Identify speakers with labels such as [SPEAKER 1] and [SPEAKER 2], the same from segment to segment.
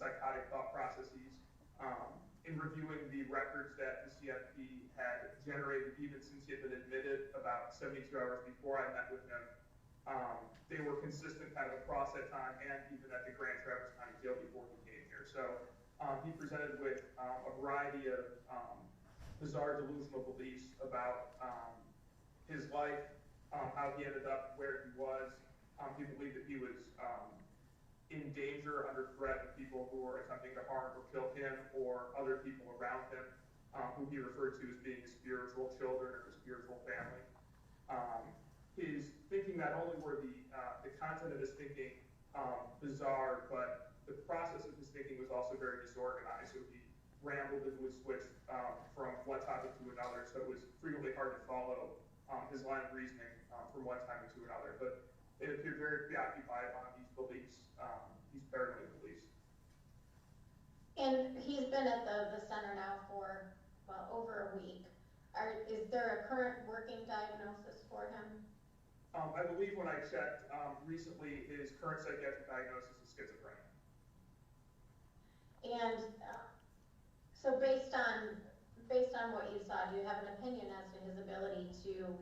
[SPEAKER 1] psychotic thought processes. In reviewing the records that the CFP had generated even since he had been admitted about 72 hours before I met with him, they were consistent kind of across that time and even at the Grand Traverse County Jail before he came here. So he presented with a variety of bizarre delusional beliefs about his life, how he ended up where he was. He believed that he was in danger, under threat of people who were attempting to harm or kill him or other people around him, who he referred to as being his spiritual children or his spiritual family. His thinking, not only were the content of his thinking bizarre, but the process of his thinking was also very disorganized. So he rambled and would switch from one topic to another, so it was frequently hard to follow his line of reasoning from one time to another. But it appeared very preoccupied on these beliefs, these paranoid beliefs.
[SPEAKER 2] And he's been at the center now for, well, over a week. Is there a current working diagnosis for him?
[SPEAKER 1] I believe when I checked recently, his current psychiatric diagnosis is schizophrenia.
[SPEAKER 2] And so based on what you saw, do you have an opinion as to his ability to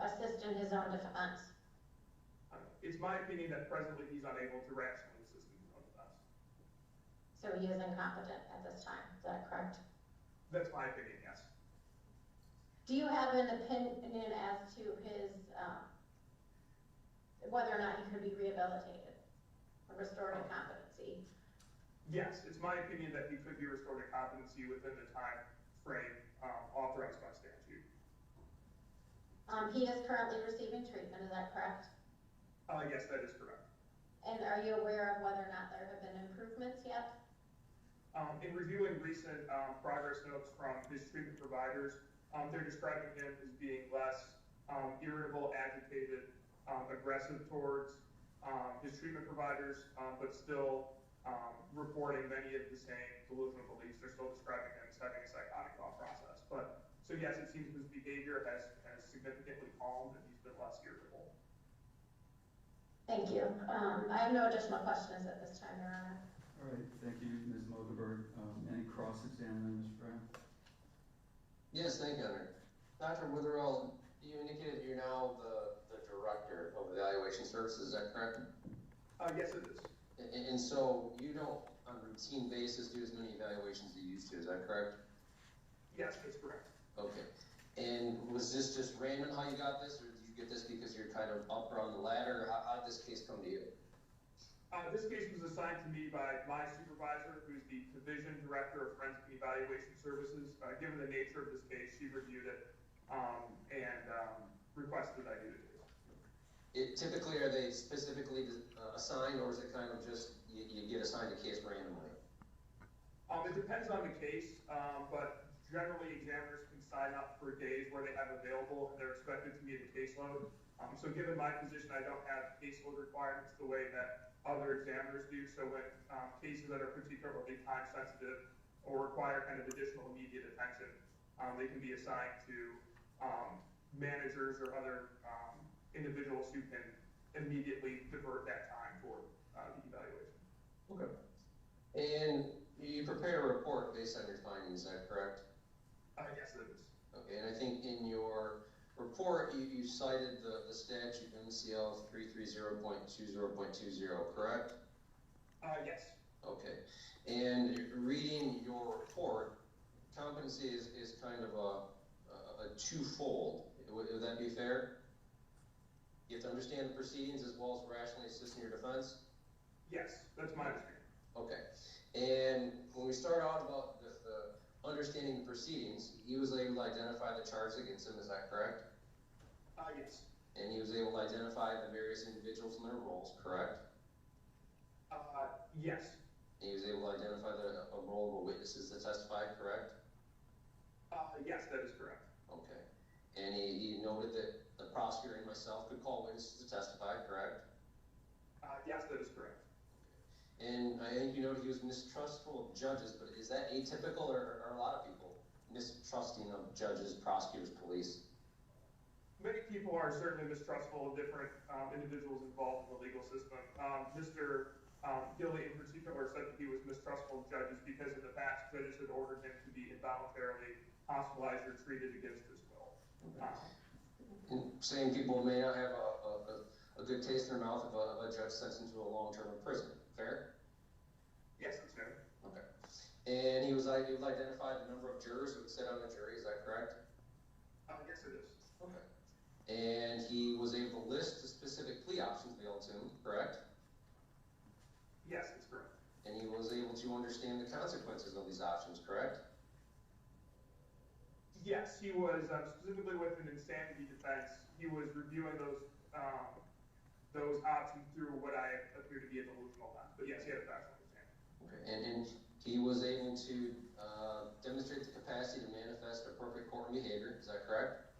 [SPEAKER 2] assist in his own defense?
[SPEAKER 1] It's my opinion that presently he's unable to rationally assist in his own defense.
[SPEAKER 2] So he is incompetent at this time, is that correct?
[SPEAKER 1] That's my opinion, yes.
[SPEAKER 2] Do you have an opinion as to his, whether or not he could be rehabilitated or restored to competency?
[SPEAKER 1] Yes, it's my opinion that he could be restored to competency within the time frame authorized by statute.
[SPEAKER 2] He is currently receiving treatment, is that correct?
[SPEAKER 1] Yes, that is correct.
[SPEAKER 2] And are you aware of whether or not there have been improvements yet?
[SPEAKER 1] In reviewing recent progress notes from his treatment providers, they're describing him as being less irritable, agitated, aggressive towards his treatment providers, but still reporting many of the same delusional beliefs. They're still describing him as having a psychotic thought process. But so yes, it seems his behavior has significantly calmed and he's been less irritable.
[SPEAKER 2] Thank you. I have no additional questions at this time, Your Honor.
[SPEAKER 3] All right, thank you, Ms. Mogelberg. Any cross-examination, Mr. Brown?
[SPEAKER 4] Yes, thank you, Honor. Dr. Witherell, you indicated you're now the director of evaluation services, is that correct?
[SPEAKER 1] Yes, it is.
[SPEAKER 4] And so you don't, on a routine basis, do as many evaluations as you used to, is that correct?
[SPEAKER 1] Yes, that's correct.
[SPEAKER 4] Okay. And was this just random how you got this, or did you get this because you're kind of up on the ladder? How did this case come to you?
[SPEAKER 1] This case was assigned to me by my supervisor, who's the Division Director of Forensic and Evaluation Services. Given the nature of this case, she reviewed it and requested that I do the case.
[SPEAKER 4] Typically, are they specifically assigned, or is it kind of just you get assigned a case randomly?
[SPEAKER 1] It depends on the case, but generally examiners can sign up for days where they have available and they're expected to meet a caseload. So given my position, I don't have caseload requirements the way that other examiners do. So when cases that are particularly time sensitive or require kind of additional immediate attention, they can be assigned to managers or other individuals who can immediately divert that time toward the evaluation.
[SPEAKER 4] Okay. And you prepared a report based on your findings, is that correct?
[SPEAKER 1] Yes, it is.
[SPEAKER 4] Okay, and I think in your report, you cited the statute MCL 330.20.20, correct?
[SPEAKER 1] Yes.
[SPEAKER 4] Okay, and reading your report, competency is kind of a twofold. Would that be fair? You have to understand the proceedings as well as rationally assist in your defense?
[SPEAKER 1] Yes, that's my understanding.
[SPEAKER 4] Okay, and when we start out about the understanding the proceedings, he was able to identify the charges against him, is that correct?
[SPEAKER 1] Yes.
[SPEAKER 4] And he was able to identify the various individuals and their roles, correct?
[SPEAKER 1] Yes.
[SPEAKER 4] And he was able to identify the role of the witnesses that testified, correct?
[SPEAKER 1] Yes, that is correct.
[SPEAKER 4] Okay. And he noted that the prosecutor and myself could call witnesses to testify, correct?
[SPEAKER 1] Yes, that is correct.
[SPEAKER 4] And I think you noted he was mistrustful of judges, but is that atypical, or are a lot of people mistrusting of judges, prosecutors, police?
[SPEAKER 1] Many people are certainly mistrustful of different individuals involved in the legal system. Mr. Gille in particular said that he was mistrustful of judges because in the past, judges had ordered him to be involuntarily hospitalized or treated against his will.
[SPEAKER 4] And saying people may not have a good taste in their mouth of a judge sentenced to a long term in prison. Fair?
[SPEAKER 1] Yes, that's fair.
[SPEAKER 4] Okay. And he identified the number of jurors who would sit on the jury. Is that correct?
[SPEAKER 1] Yes, it is.
[SPEAKER 4] Okay. And he was able to list the specific plea options available to him, correct?
[SPEAKER 1] Yes, that's correct.
[SPEAKER 4] And he was able to understand the consequences of these options, correct?
[SPEAKER 1] Yes, he was, specifically with an insanity defense, he was reviewing those options through what I appear to be a delusional lens. But yes, he had a factual understanding.
[SPEAKER 4] Okay. And he was able to demonstrate the capacity to manifest appropriate courtroom behavior, is that correct?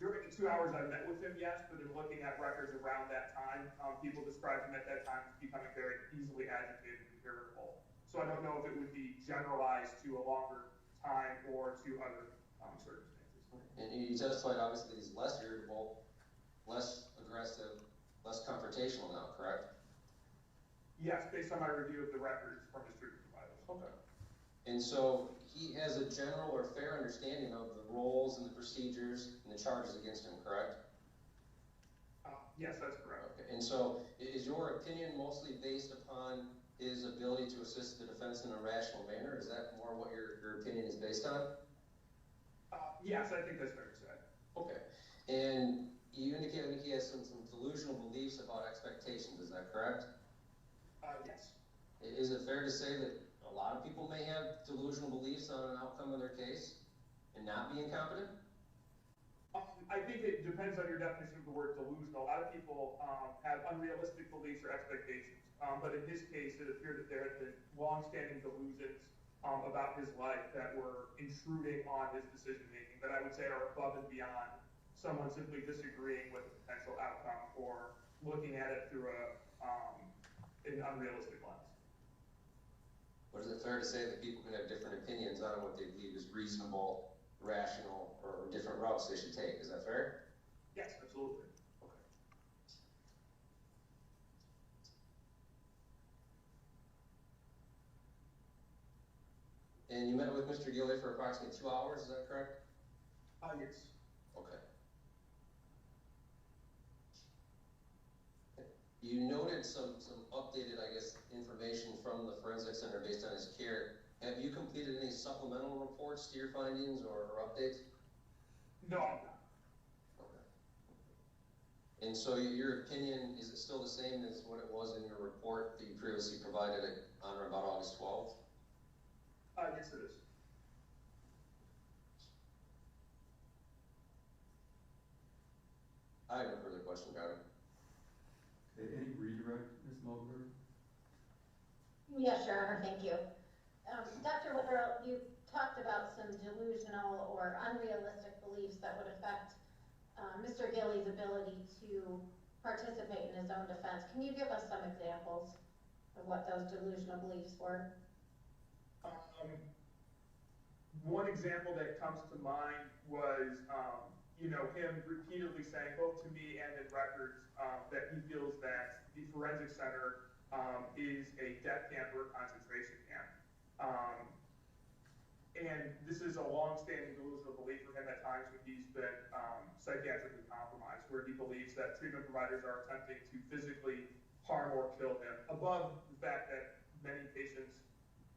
[SPEAKER 1] During the 2 hours I met with him, yes, but in looking at records around that time, people described him at that time as becoming very easily agitated and irritable. So I don't know if it would be generalized to a longer time or to other circumstances.
[SPEAKER 4] And you testified obviously that he's less irritable, less aggressive, less confrontational now, correct?
[SPEAKER 1] Yes, based on my review of the records from his treatment providers.
[SPEAKER 4] Okay. And so he has a general or fair understanding of the roles and the procedures and the charges against him, correct?
[SPEAKER 1] Yes, that's correct.
[SPEAKER 4] Okay. And so is your opinion mostly based upon his ability to assist the defense in a rational manner? Is that more what your opinion is based on?
[SPEAKER 1] Yes, I think that's fair to say.
[SPEAKER 4] Okay. And you indicated he has some delusional beliefs about expectations, is that correct?
[SPEAKER 1] Yes.
[SPEAKER 4] Is it fair to say that a lot of people may have delusional beliefs on an outcome of their case and not be incompetent?
[SPEAKER 1] I think it depends on your definition of the word delusional. A lot of people have unrealistic beliefs or expectations, but in his case, it appeared that there had been long-standing delusions about his life that were intruding on his decision-making that I would say are above and beyond someone simply disagreeing with a potential outcome or looking at it through an unrealistic lens.
[SPEAKER 4] But is it fair to say that people can have different opinions on what they believe is reasonable, rational, or different routes they should take? Is that fair?
[SPEAKER 1] Yes, absolutely.
[SPEAKER 4] Okay. And you met with Mr. Gille for approximately 2 hours, is that correct?
[SPEAKER 1] Yes.
[SPEAKER 4] Okay. You noted some updated, I guess, information from the Forensic Center based on his care. Have you completed any supplemental reports to your findings or updates?
[SPEAKER 1] No, I'm not.
[SPEAKER 4] Okay. And so your opinion, is it still the same as what it was in your report that you previously provided on or about August 12th?
[SPEAKER 1] Yes, it is.
[SPEAKER 4] I have no further question, Gary.
[SPEAKER 3] Okay, any redirect, Ms. Mulberg?
[SPEAKER 2] Yes, Your Honor, thank you. Dr. Witherell, you talked about some delusional or unrealistic beliefs that would affect Mr. Gille's ability to participate in his own defense. Can you give us some examples of what those delusional beliefs were?
[SPEAKER 1] One example that comes to mind was, him repeatedly saying, both to me and in records, that he feels that the Forensic Center is a death camp or a concentration camp. And this is a long-standing delusional belief for him at times when he's been psychiatrically compromised, where he believes that treatment providers are attempting to physically harm or kill him, above the fact that many patients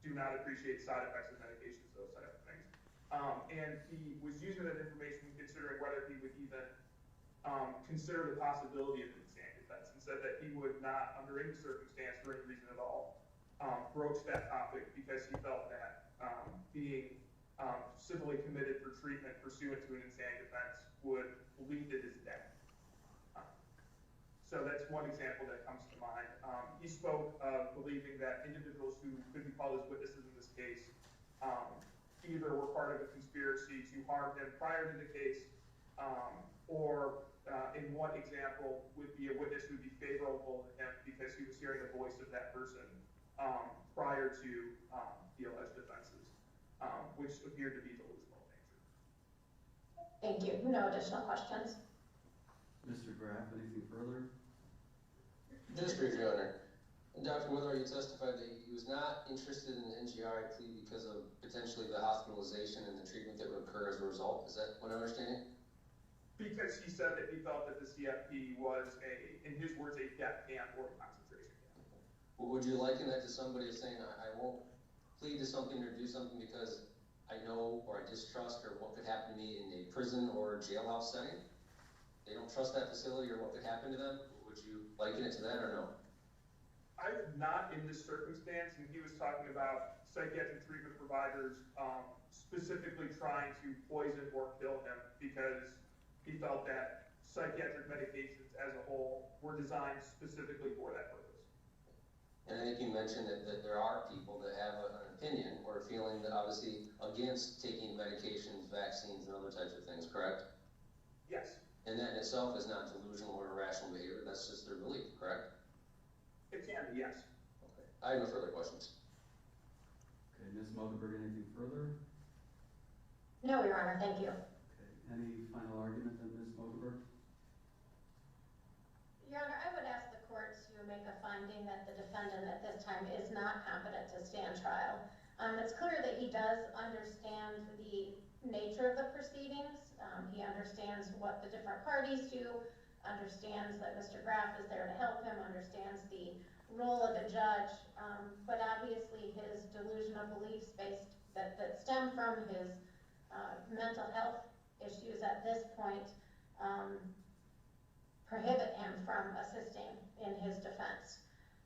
[SPEAKER 1] do not appreciate side effects of medications, those type of things. And he was using that information considering whether he would even consider the possibility of an insanity defense, and said that he would not, under any circumstance, for any reason at all, broach that topic because he felt that being civilly committed for treatment pursuant to an insanity defense would lead to his death. So that's one example that comes to mind. He spoke of believing that individuals who could be called as witnesses in this case either were part of a conspiracy to harm him prior to the case, or in one example would be a witness who would be favorable to him because he was hearing the voice of that person prior to the alleged offenses, which appeared to be delusional in nature.
[SPEAKER 2] Thank you. No additional questions?
[SPEAKER 3] Mr. Graff, anything further?
[SPEAKER 4] Just briefly, Your Honor. And Dr. Wither, you testified that he was not interested in the NGI plea because of potentially the hospitalization and the treatment that would occur as a result. Is that what I'm understanding?
[SPEAKER 1] Because he said that he felt that the CFP was in his words, a death camp or a concentration camp.
[SPEAKER 4] Well, would you liken that to somebody saying, I won't plead to something or do something because I know or I distrust or what could happen to me in a prison or jailhouse setting? They don't trust that facility or what could happen to them? Would you liken it to that or no?
[SPEAKER 1] I'm not in this circumstance, and he was talking about psychiatric treatment providers specifically trying to poison or kill him because he felt that psychiatric medications as a whole were designed specifically for that purpose.
[SPEAKER 4] And I think you mentioned that there are people that have an opinion or a feeling that obviously against taking medications, vaccines, and other types of things, correct?
[SPEAKER 1] Yes.
[SPEAKER 4] And that in itself is not delusional or irrational behavior, that's just their belief, correct?
[SPEAKER 1] It can be, yes.
[SPEAKER 4] Okay. I have no further questions.
[SPEAKER 3] Okay, Ms. Mogelberg, anything further?
[SPEAKER 2] No, Your Honor, thank you.
[SPEAKER 3] Okay, any final argument then, Ms. Mogelberg?
[SPEAKER 2] Your Honor, I would ask the court to make a finding that the defendant at this time is not competent to stand trial. It's clear that he does understand the nature of the proceedings. He understands what the different parties do, understands that Mr. Graff is there to help him, understands the role of the judge, but obviously his delusional beliefs that stem from his mental health issues at this point prohibit him from assisting in his defense.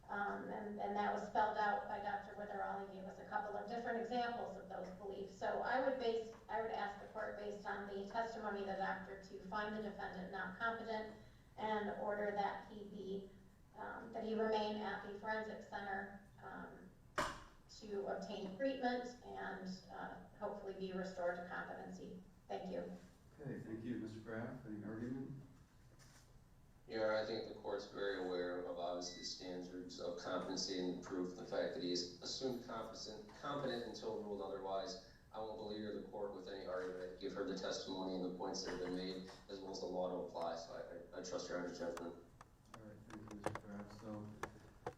[SPEAKER 2] And that was spelled out by Dr. Witherall. He gave us a couple of different examples of those beliefs. So I would ask the court, based on the testimony of the doctor, to find the defendant not competent and order that he remain at the forensic center to obtain treatment and hopefully be restored to competency. Thank you.
[SPEAKER 3] Okay, thank you, Mr. Graff. Any argument?
[SPEAKER 4] Yeah, I think the court's very aware of obviously the standards of competency and proof, the fact that he is assumed competent until ruled otherwise. I won't belabor the court with any argument. You've heard the testimony and the points that have been made, as well as the law to apply, so I trust Your Honor's judgment.
[SPEAKER 3] All right, thank you, Mr. Graff. So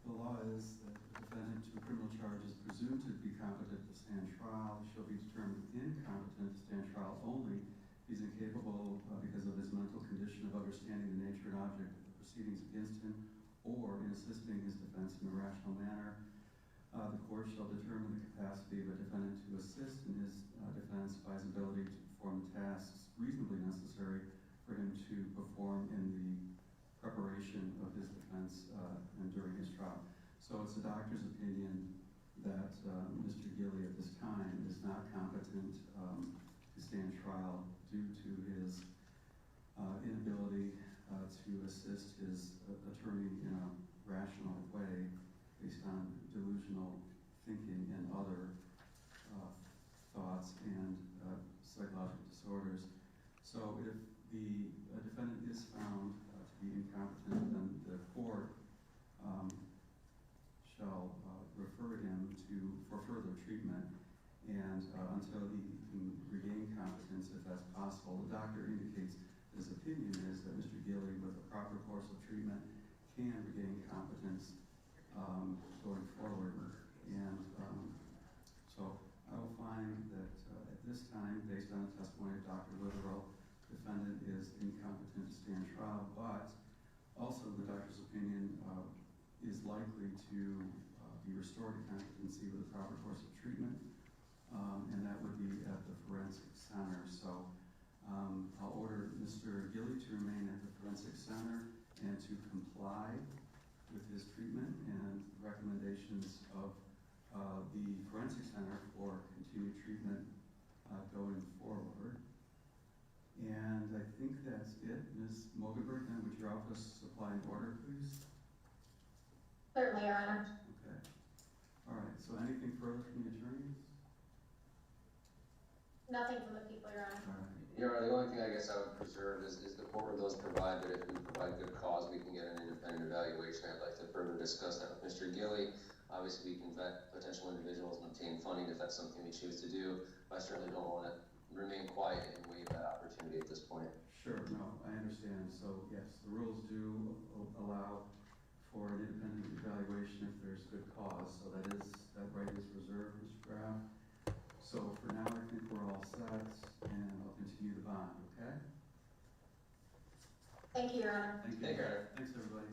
[SPEAKER 3] the law is that the defendant to a criminal charge is presumed to be competent to stand trial. He shall be determined incompetent to stand trial only if he's incapable because of his mental condition of understanding the nature and object of the proceedings against him or in assisting his defense in a rational manner. The court shall determine the capacity of a defendant to assist in his defense by his ability to perform the tasks reasonably necessary for him to perform in the preparation of his defense and during his trial. So it's the doctor's opinion that Mr. Gille at this time is not competent to stand trial due to his inability to assist his attorney in a rational way based on delusional thinking and other thoughts and psychological disorders. So if the defendant is found to be incompetent, then the court shall refer him for further treatment and until he can regain competence, if that's possible. The doctor indicates his opinion is that Mr. Gille, with a proper course of treatment, can regain competence going forward. And so I will find that at this time, based on the testimony of Dr. Witherall, the defendant is incompetent to stand trial, but also the doctor's opinion is likely to be restored to competency with a proper course of treatment, and that would be at the forensic center. So I'll order Mr. Gille to remain at the forensic center and to comply with his treatment and recommendations of the forensic center for continued treatment going forward. And I think that's it. Ms. Mogelberg, then would your office supply an order, please?
[SPEAKER 2] Certainly, Your Honor.
[SPEAKER 3] Okay. All right, so anything further from the attorneys?
[SPEAKER 2] Nothing from the people, Your Honor.
[SPEAKER 3] All right.
[SPEAKER 4] Your Honor, the only thing I guess I would preserve is the court does provide that if we provide good cause, we can get an independent evaluation. I'd like to further discuss that with Mr. Gille. Obviously, we can vet potential individuals and obtain funding if that's something we choose to do. But I certainly don't want to remain quiet and waive that opportunity at this point.
[SPEAKER 3] Sure, no, I understand. So yes, the rules do allow for an independent evaluation declaration if there's good cause. So that right is reserved, Mr. Graf. So for now, I think we're all set, and I'll continue the bond, okay?
[SPEAKER 2] Thank you, Your Honor.
[SPEAKER 3] Thank you.
[SPEAKER 4] Thank you, Your Honor.
[SPEAKER 3] Thanks, everybody.